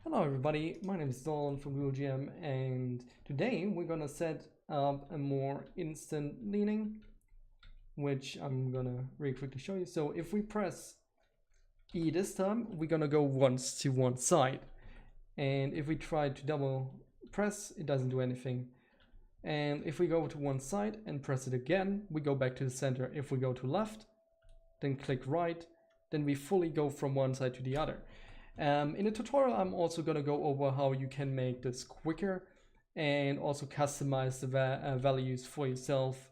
Hello everybody, my name is Dawn from Google GM, and today we're gonna set up a more instant leaning, which I'm gonna really quickly show you. So if we press E this time, we're gonna go once to one side. And if we try to double press, it doesn't do anything. And if we go to one side and press it again, we go back to the center. If we go to left, then click right, then we fully go from one side to the other. In the tutorial, I'm also going to go over how you can make this quicker and also customize the values for yourself,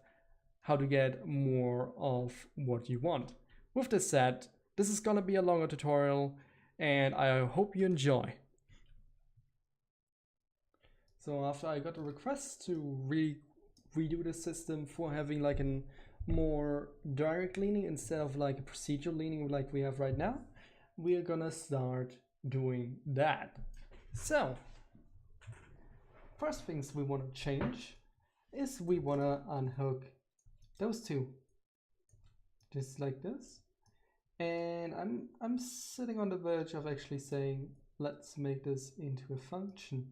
how to get more of what you want. With this said, this is going to be a longer tutorial and I hope you enjoy. So after I got a request to redo the system for having like a more direct leaning instead of like a procedural leaning like we have right now, we are gonna start doing that. So first things we want to change is we want to unhook those two just like this, and I'm sitting on the verge of actually saying let's make this into a function.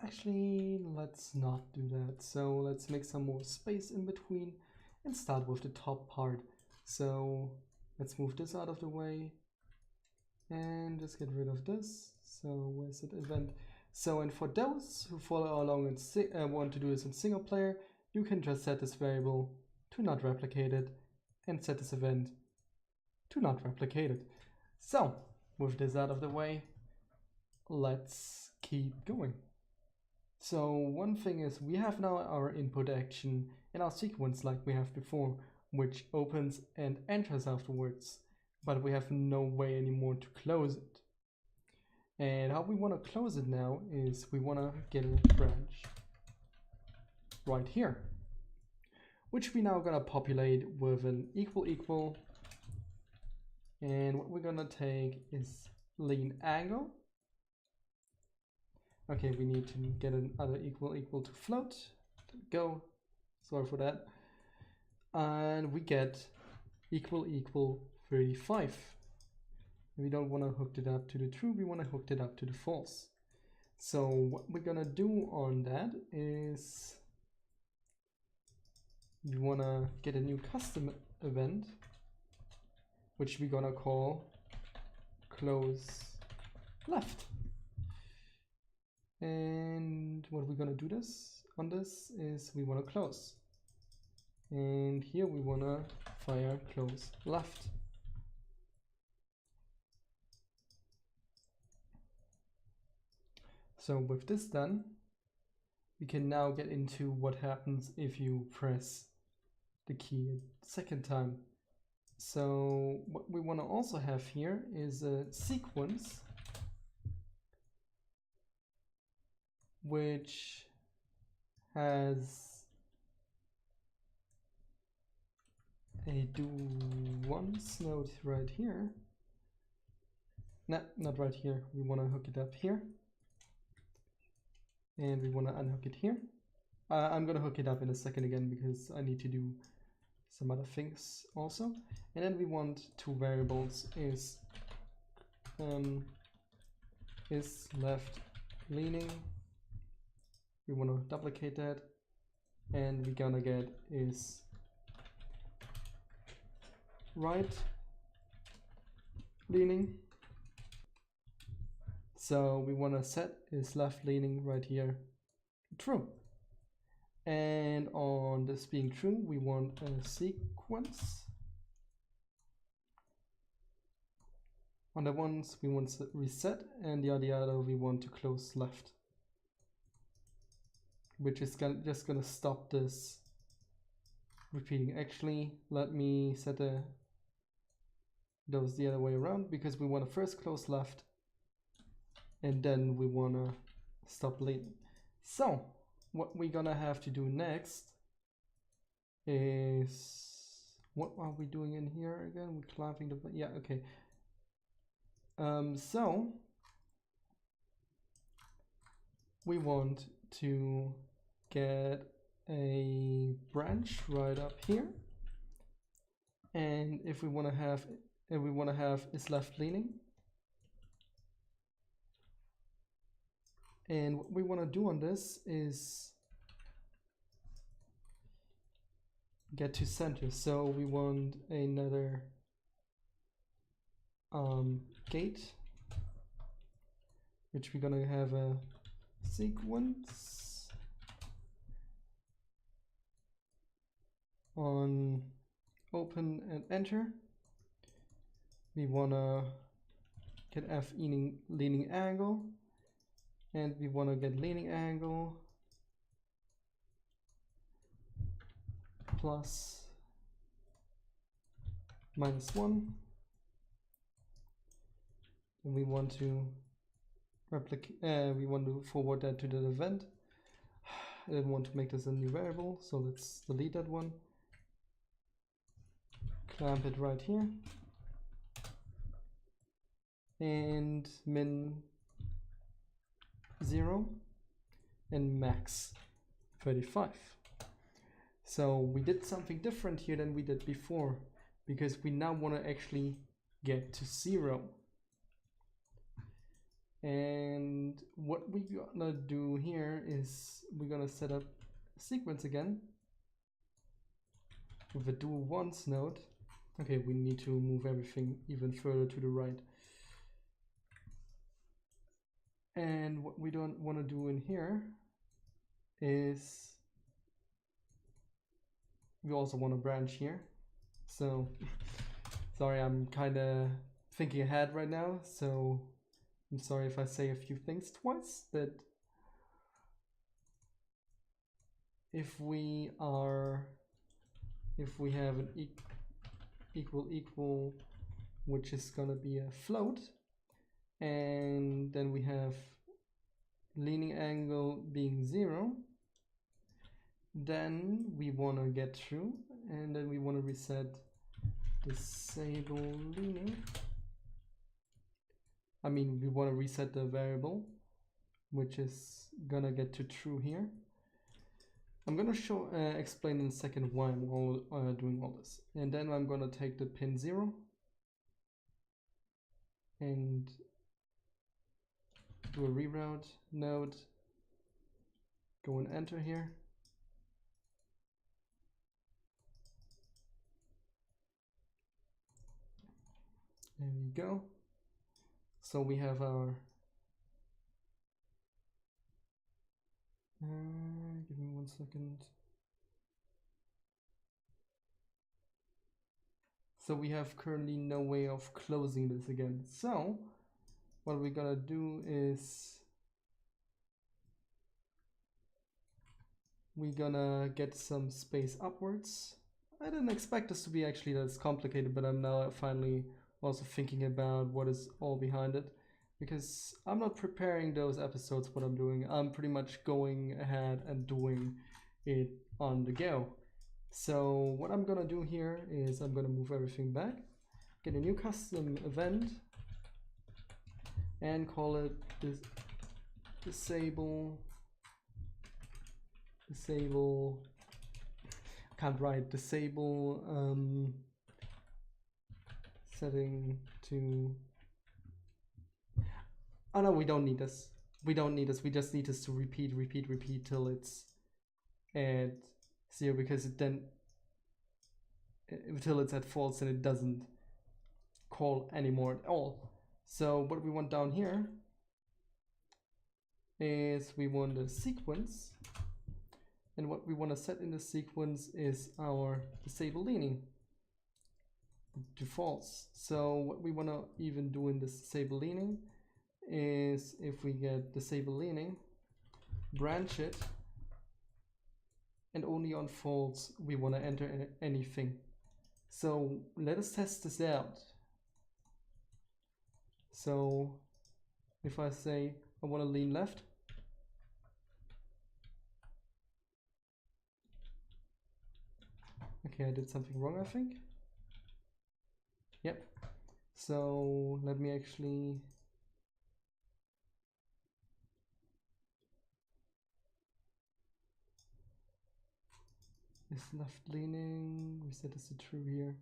Actually, let's not do that. So let's make some more space in between and start with the top part. So let's move this out of the way and just get rid of this. So where's that event? So, and for those who follow along and want to do this in single player, you can just set this variable to not replicate it and set this event to not replicate it. So with this out of the way, let's keep going. So one thing is we have now our input action in our sequence like we have before, which opens and enters afterwards, but we have no way anymore to close it. And how we want to close it now is we want to get a branch right here, which we now gonna populate with an equal, and what we're gonna take is lean angle. Okay, we need to get another equal to float. There we go. Sorry for that. And we get equal 35. We don't want to hook it up to the true, we want to hook it up to the false. So what we're gonna do on that is we want to get a new custom event, which we're gonna call close left. And what we're gonna do this on this is we want to close, and here we want to fire close left. So with this done, we can now get into what happens if you press the key a second time. So what we want to also have here is a sequence which has a do once node right here. No, not right here. We want to hook it up here, and we want to unhook it here. I'm gonna hook it up in a second again because I need to do some other things also. And then we want two variables is left leaning. We want to duplicate that, and we're gonna get is right leaning. So we want to set is left leaning right here true, and on this being true we want a sequence. On the ones we want to reset, and the other we want to close left, which is just gonna stop this repeating. Actually, let me set those the other way around, because we want to first close left and then we want to stop leaning. So what we're gonna have to do next is, what are we doing in here again? We're clamping the, yeah, okay. So we want to get a branch right up here, and if we want to have is left leaning, and what we want to do on this is get to center. So we want another gate, which we're gonna have a sequence on open and enter. We wanna get F leaning angle, and we wanna get leaning angle plus -1, and we want to we want to forward that to the event. I didn't want to make this a new variable, so let's delete that one. Clamp it right here, and min 0 and max 35. So we did something different here than we did before, because we now want to actually get to 0. And what we're gonna do here is we're gonna set up a sequence again with a do once node. Okay, we need to move everything even further to the right. And what we don't want to do in here is we also want to branch here. So sorry, I'm kind of thinking ahead right now, so I'm sorry if I say a few things twice, but if we have an equal, which is gonna be a float, and then we have leaning angle being 0, then we wanna get through, and then we wanna reset disable leaning. I mean, we want to reset the variable, which is gonna get to true here. I'm gonna explain in a second why I'm doing all this. And then I'm gonna take the pin 0 and do a reroute node, go and enter here. There we go. So we have our give me 1 second. So we have currently no way of closing this again. So what we're gonna do is we're gonna get some space upwards. I didn't expect this to be actually that complicated, but I'm now finally also thinking about what is all behind it, because I'm not preparing those episodes what I'm doing. I'm pretty much going ahead and doing it on the go. So what I'm gonna do here is I'm gonna move everything back, get a new custom event, and call it disable, can't write, disable setting to, oh no, we don't need this. We don't need this. We just need this to repeat till it's at 0, because it then, until it's at false, and it doesn't call anymore at all. So what we want down here is we want a sequence, and what we want to set in the sequence is our disable leaning to false. So what we want to even do in this disable leaning is, if we get disable leaning, branch it, and only on false we want to enter anything. So let us test this out. So if I say I want to lean left, okay, I did something wrong, I think. Yep. So let me actually is left leaning. We set this to true here.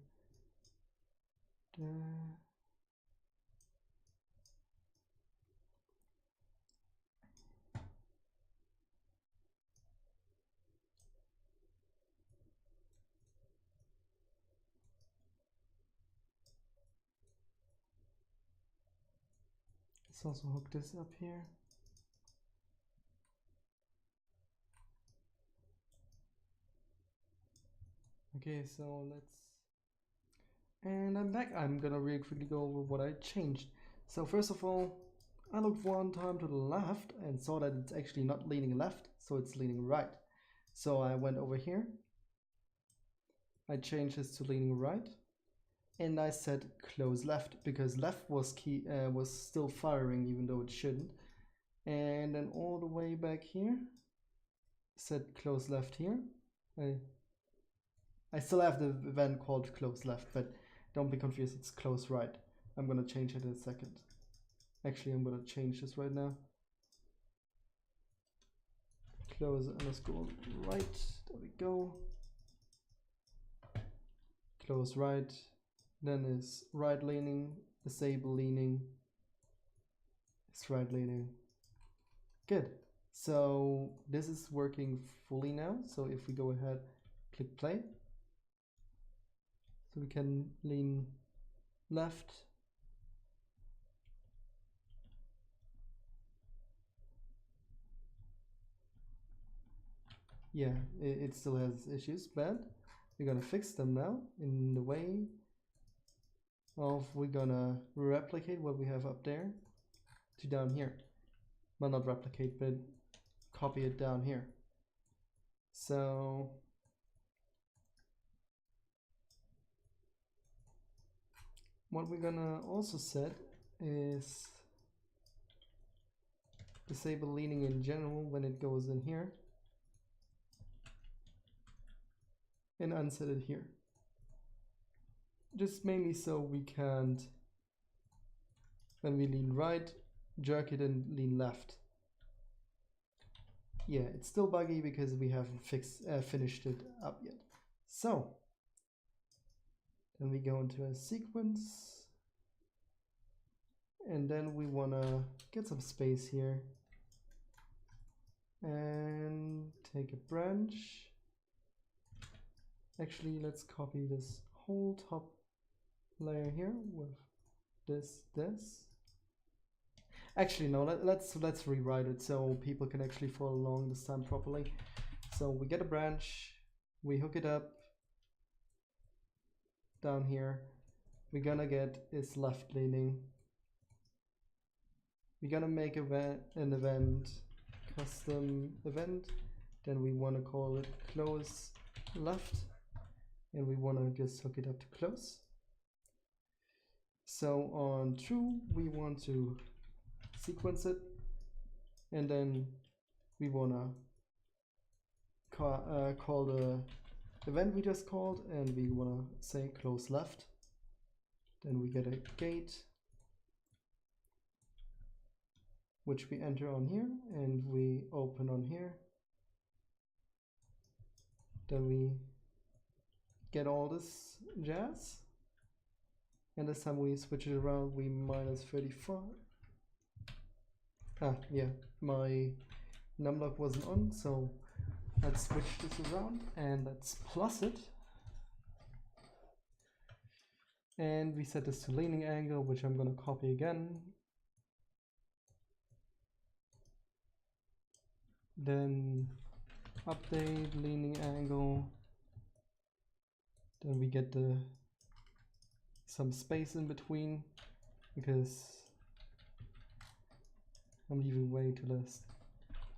Let's also hook this up here. Okay, so let's, and I'm back. I'm gonna really quickly go over what I changed. So first of all, I looked one time to the left and saw that it's actually not leaning left, so it's leaning right. So I went over here, I changed this to leaning right, and I said close left because left was still firing even though it shouldn't. And then all the way back here, set close left here. I still have the event called close left, but don't be confused, it's close right. I'm gonna change it in a second. Actually, I'm gonna change this right now. Close underscore right, there we go. Close right, then is right leaning, disable leaning, it's right leaning. Good. So this is working fully now. So if we go ahead, click play. So we can lean left. Yeah, it still has issues, but we're gonna fix them now in the way of we're gonna replicate what we have up there to down here. Well, not replicate, but copy it down here. So what we're gonna also set is disable leaning in general when it goes in here, and unset it here. Just mainly so we can't, when we lean right, jerk it and lean left. Yeah, it's still buggy because we haven't finished it up yet. So then we go into a sequence, and then we wanna get some space here and take a branch. Actually, let's copy this whole top layer here with this. Actually, no, let's rewrite it so people can actually follow along this time properly. So we get a branch, we hook it up down here. We're gonna get is left leaning. We're gonna make an event, custom event. Then we wanna call it close left, and we wanna just hook it up to close. So on true, we want to sequence it, and then we wanna call the event we just called, and we wanna say close left. Then we get a gate, which we enter on here, and we open on here. Then we get all this jazz, and this time we switch it around, we minus 35. Yeah, my numlock wasn't on, so let's switch this around and let's plus it. And we set this to leaning angle, which I'm gonna copy again. Then update leaning angle. Then we get some space in between because I'm leaving way too less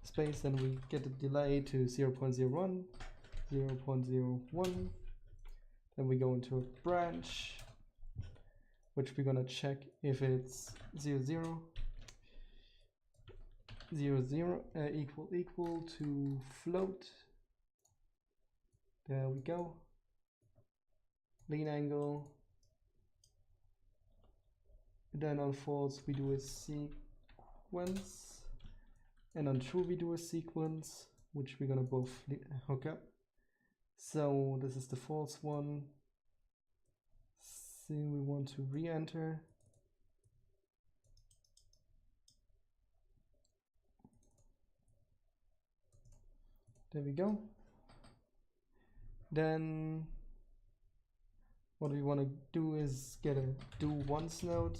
space. Then we get the delay to 0.01, 0.01. Then we go into a branch, which we're gonna check if it's 0, 0, 0, 0, equal to float. There we go. Lean angle. Then on false we do a sequence, and on true we do a sequence, which we're gonna both hook up. So this is the false one. So we want to re-enter. There we go. Then what we want to do is get a do once node,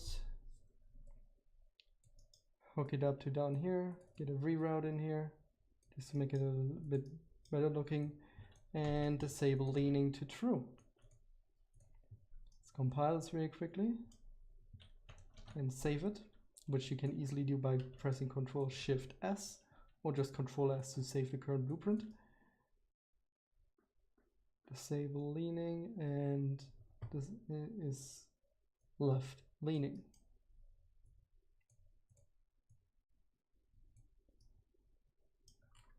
hook it up to down here, get a reroute in here just to make it a little bit better looking, and disable leaning to true. Let's compile this very quickly and save it, which you can easily do by pressing Ctrl Shift S or just Ctrl S to save the current blueprint. Disable leaning, and this is left leaning.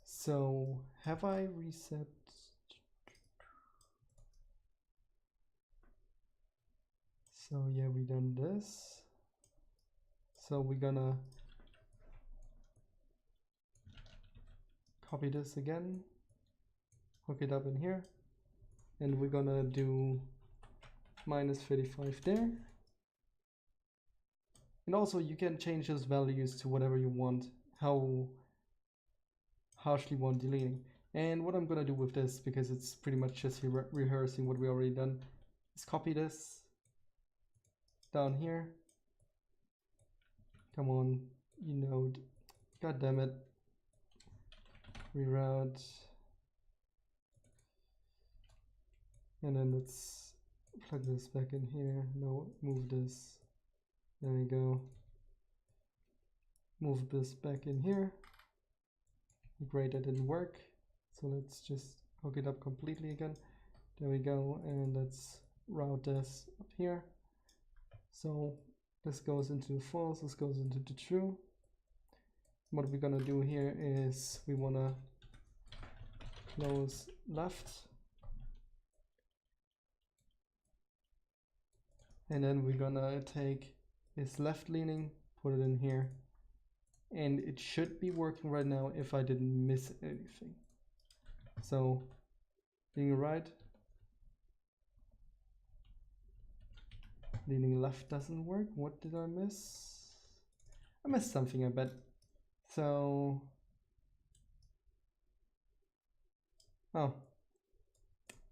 So have I reset? So yeah, we done this. So we're gonna copy this again, hook it up in here, and we're gonna do -35 there. And also you can change those values to whatever you want, how harshly you want the leaning. And what I'm gonna do with this, because it's pretty much just rehearsing what we already done, is copy this down here. Come on, you know, god damn it. Reroute. And then let's plug this back in here. No, move this. There we go. Move this back in here. Great, that didn't work. So let's just hook it up completely again. There we go. And let's route this up here. So this goes into the false, this goes into the true. What we're gonna do here is we wanna close left. And then we're gonna take this left leaning, put it in here. And it should be working right now if I didn't miss anything. So leaning right, leaning left doesn't work. What did I miss? I missed something, I bet. So, oh,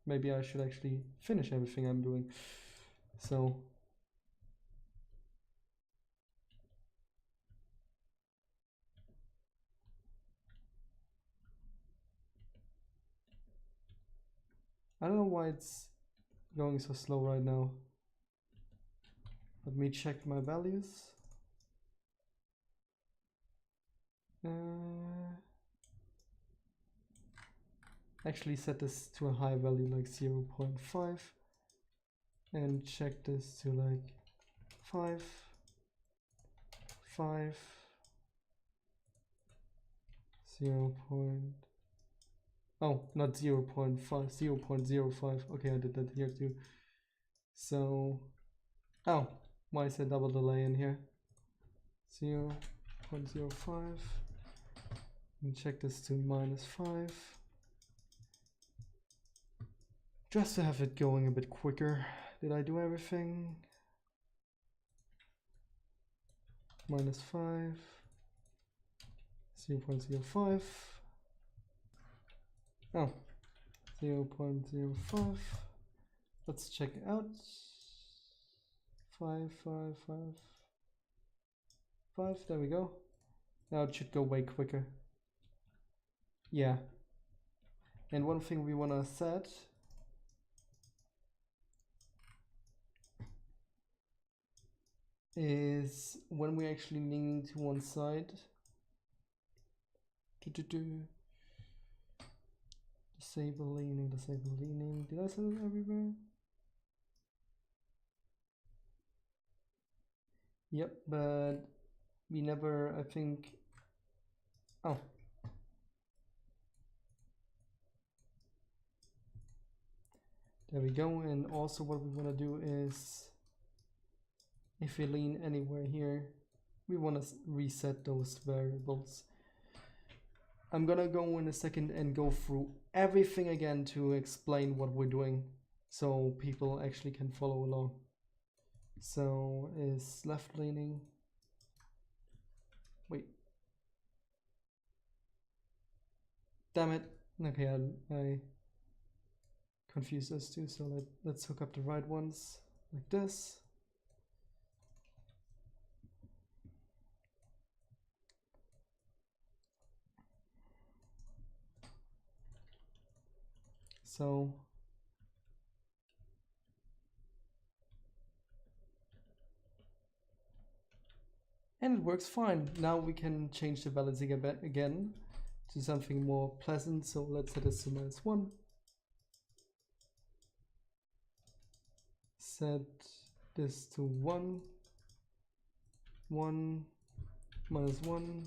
maybe I should actually finish everything I'm doing. So I don't know why it's going so slow right now. Let me check my values. Actually set this to a high value like 0.5 and check this to like 5, 0. Oh, not 0.5, 0.05. Okay, I did that here too. So, oh, why is there double delay in here? 0.05. And check this to -5. Just to have it going a bit quicker. Did I do everything? -5. 0.05. Oh, 0.05. Let's check it out. 5, 5, 5, 5. There we go. Now it should go way quicker. Yeah. And one thing we want to set is when we're actually leaning to one side. Disable leaning, disable leaning. Did I set it everywhere? Yep, but we never, I think, oh. There we go. And also what we want to do is, if we lean anywhere here, we want to reset those variables. I'm gonna go in a second and go through everything again to explain what we're doing so people actually can follow along. So is left leaning, wait, damn it, okay, I confused those two, so let's hook up the right ones like this. So and it works fine. Now we can change the balancing a bit again to something more pleasant. So let's set this to -1. Set this to 1, 1, -1,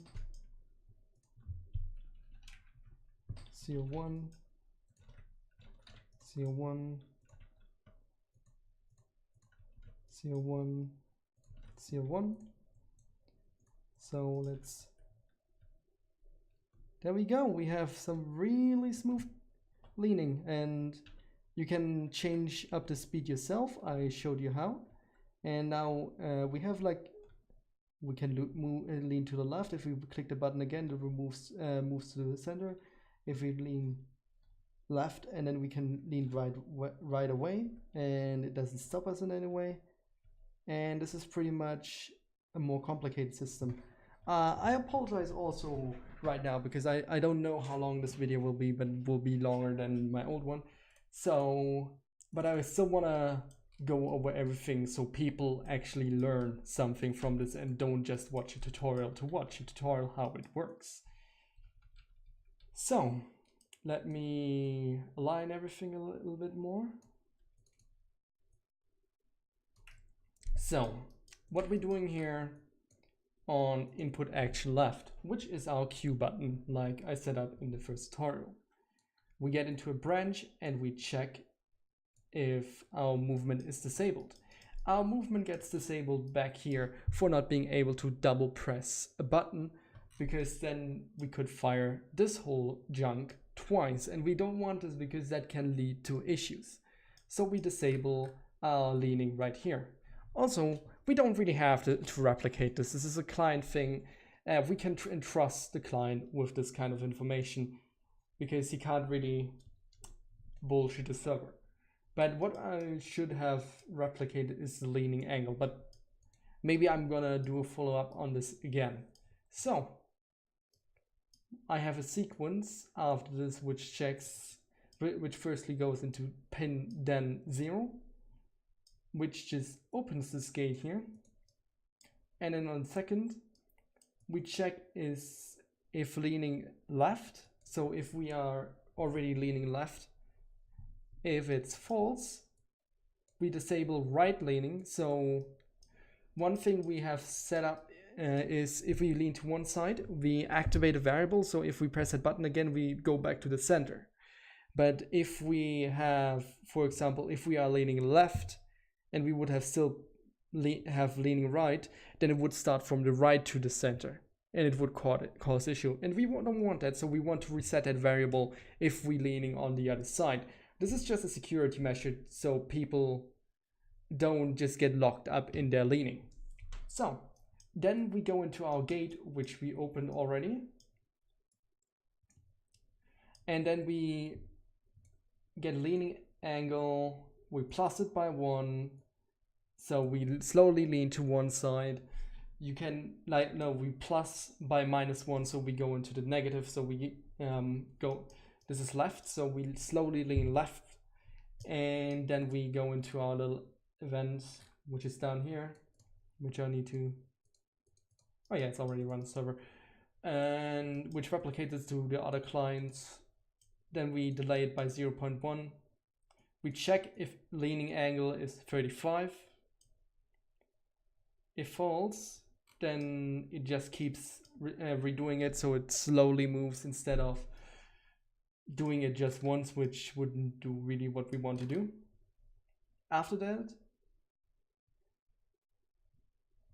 0, 1, 0, 1, 0, 1, 0, 1. So there we go. We have some really smooth leaning, and you can change up the speed yourself. I showed you how. And now we have we can lean to the left. If we click the button again, it moves to the center. If we lean left, and then we can lean right away, and it doesn't stop us in any way. And this is pretty much a more complicated system. I apologize also right now because I don't know how long this video will be, but it will be longer than my old one. So, but I still want to go over everything so people actually learn something from this and don't just watch a tutorial to watch a tutorial how it works. So let me align everything a little bit more. So what we're doing here on input action left, which is our Q button, like I set up in the first tutorial, we get into a branch and we check if our movement is disabled. Our movement gets disabled back here for not being able to double press a button, because then we could fire this whole junk twice, and we don't want this because that can lead to issues. So we disable our leaning right here. Also, we don't really have to replicate this. This is a client thing. We can entrust the client with this kind of information because he can't really bullshit the server. But what I should have replicated is the leaning angle, but maybe I'm gonna do a follow-up on this again. So I have a sequence after this which firstly goes into pin then 0, which just opens this gate here, and then on second we check if leaning left. So if we are already leaning left, if it's false, we disable right leaning. So one thing we have set up is if we lean to one side, we activate a variable. So if we press that button again, we go back to the center. But if we have, for example, if we are leaning left and we would have still have leaning right, then it would start from the right to the center and it would cause issue. And we don't want that, so we want to reset that variable if we're leaning on the other side. This is just a security measure so people don't just get locked up in their leaning. So then we go into our gate, which we opened already. And then we get leaning angle, we plus it by 1. So we slowly lean to one side. You can, we plus by -1, so we go into the negative. So we this is left, so we slowly lean left. And then we go into our little event, which is down here, which I need to, oh yeah, it's already run the server, and which replicates it to the other clients. Then we delay it by 0.1. We check if leaning angle is 35. If false, then it just keeps redoing it, so it slowly moves instead of doing it just once, which wouldn't do really what we want to do. After that,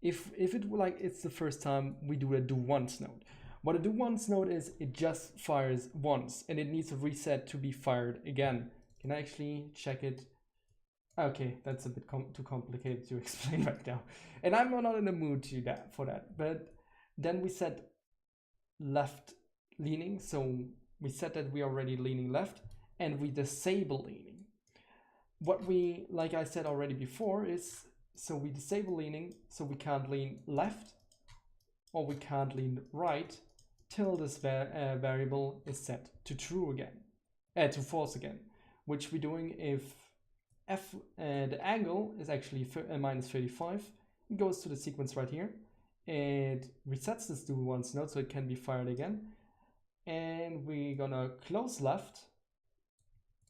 if it's the first time, we do a do once node. What a do once node is, it just fires once and it needs to reset to be fired again. Can I actually check it? Okay, that's a bit too complicated to explain right now. And I'm not in the mood to for that. But then we set left leaning. So we set that we are already leaning left and we disable leaning. What we, like I said already before, is so we disable leaning, so we can't lean left or we can't lean right till this variable is set to true again, to false again, which we're doing if the angle is actually minus 35. It goes to the sequence right here. It resets this do once node so it can be fired again. And we're gonna close left,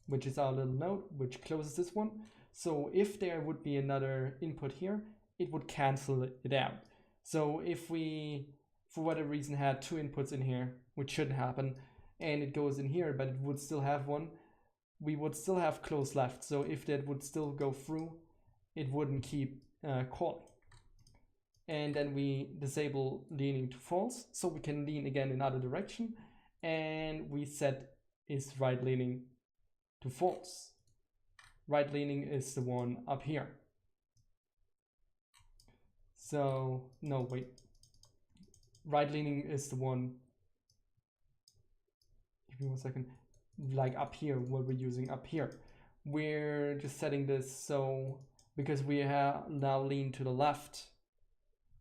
which is our little node, which closes this one. So if there would be another input here, it would cancel it out. So if we, for whatever reason, had two inputs in here, which shouldn't happen, and it goes in here, but it would still have one, we would still have close left. So if that would still go through, it wouldn't keep calling. And then we disable leaning to false, so we can lean again in other direction. And we set is right leaning to false. Right leaning is the one up here. So, no, wait. Right leaning is the one, give me 1 second, like up here, what we're using up here. We're just setting this so, because we have now lean to the left,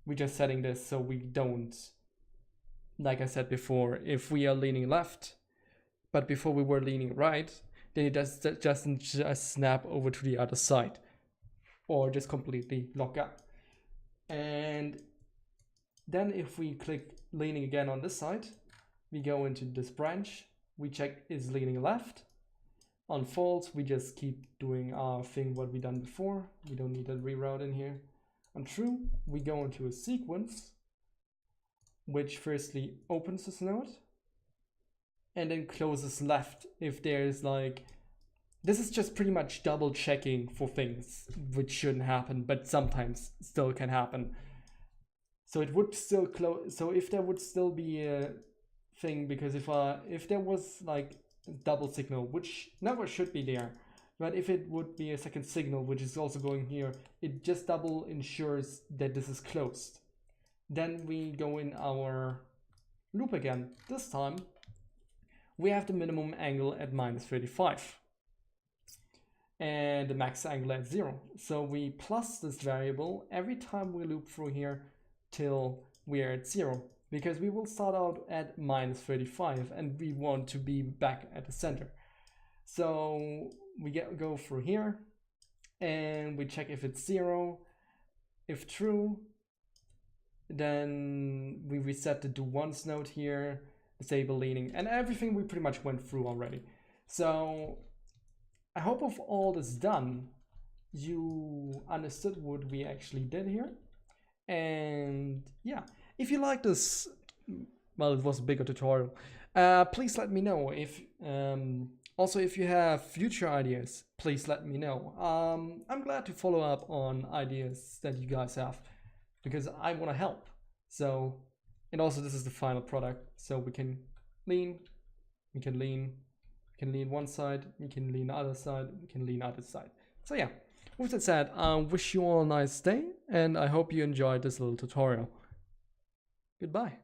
we're just setting this so we don't, like I said before, if we are leaning left, but before we were leaning right, then it doesn't just snap over to the other side or just completely lock up. And then if we click leaning again on this side, we go into this branch, we check is leaning left. On false, we just keep doing our thing what we done before. We don't need a reroute in here. On true, we go into a sequence, which firstly opens this node and then closes left if there's like, this is just pretty much double checking for things which shouldn't happen, but sometimes still can happen. So it would still close. So if there would still be a thing, because if there was like double signal, which never should be there, but if it would be a second signal, which is also going here, it just double ensures that this is closed. Then we go in our loop again. This time we have the minimum angle at minus 35 and the max angle at 0. So we plus this variable every time we loop through here till we are at 0, because we will start out at minus 35 and we want to be back at the center. So we go through here and we check if it's 0. If true, then we reset the do once node here, disable leaning, and everything we pretty much went through already. So I hope with all this done, you understood what we actually did here. And yeah, if you like this, well, it was a bigger tutorial, please let me know. If also if you have future ideas, please let me know. I'm glad to follow up on ideas that you guys have, because I want to help. So, and also this is the final product, so we can lean, we can lean one side, we can lean the other side, we can lean other side. So yeah, with that said, I wish you all a nice day, and I hope you enjoyed this little tutorial. Goodbye.